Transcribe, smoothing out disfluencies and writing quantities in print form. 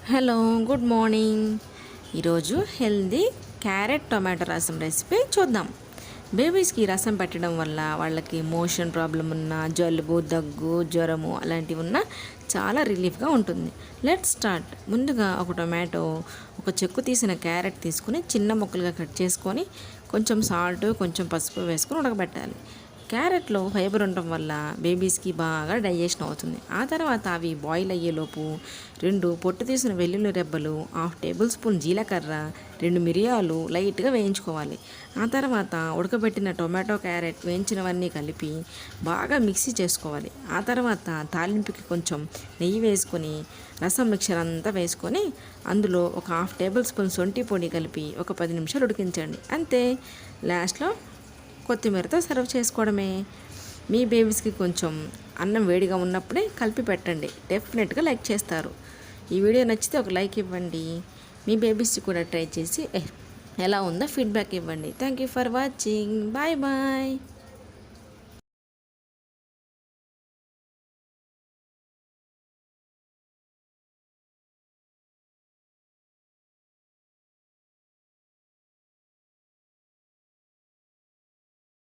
Hello good morning. ఈరోజు healthy carrot tomato రసం recipe చూద్దాం. బేబీస్కి రసం పెట్టడం వల్ల వాళ్ళకి మోషన్ ప్రాబ్లం ఉన్న, జలుబు, దగ్గు, జ్వరము అలాంటివి ఉన్న చాలా రిలీఫ్గా ఉంటుంది. Let's start. ముందుగా ఒక టొమాటో, ఒక చెక్కు తీసిన క్యారెట్ తీసుకుని చిన్న ముక్కలుగా కట్ చేసుకొని కొంచెం సాల్ట్, కొంచెం పసుపు వేసుకొని ఉడకబెట్టాలి. క్యారెట్లో ఫైబర్ ఉండటం వల్ల బేబీస్కి బాగా డైజెషన్ అవుతుంది. ఆ తర్వాత అవి బాయిల్ అయ్యేలోపు 2 పొట్టు తీసిన వెల్లుల్లి రెబ్బలు, 1/2 టేబుల్ స్పూన్ జీలకర్ర, 2 మిరియాలు లైట్గా వేయించుకోవాలి. ఆ తర్వాత ఉడకబెట్టిన టొమాటో, క్యారెట్ వేయించినవన్నీ కలిపి బాగా మిక్సీ చేసుకోవాలి. ఆ తర్వాత తాలింపుకి కొంచెం నెయ్యి వేసుకొని రసం మిక్చర్ అంతా వేసుకొని అందులో ఒక 1/2 టేబుల్ స్పూన్ శొంఠి పొడి కలిపి ఒక 10 నిమిషాలు ఉడికించండి. అంతే. లాస్ట్లో కొత్తిమీరతో సర్వ్ చేసుకోవడమే. మీ బేబీస్కి కొంచెం అన్నం వేడిగా ఉన్నప్పుడే కలిపి పెట్టండి, డెఫినెట్గా లైక్ చేస్తారు. ఈ వీడియో నచ్చితే ఒక లైక్ ఇవ్వండి. మీ బేబీస్కి కూడా ట్రై చేసి ఎలా ఉందో ఫీడ్బ్యాక్ ఇవ్వండి. Thank you for watching. Bye bye.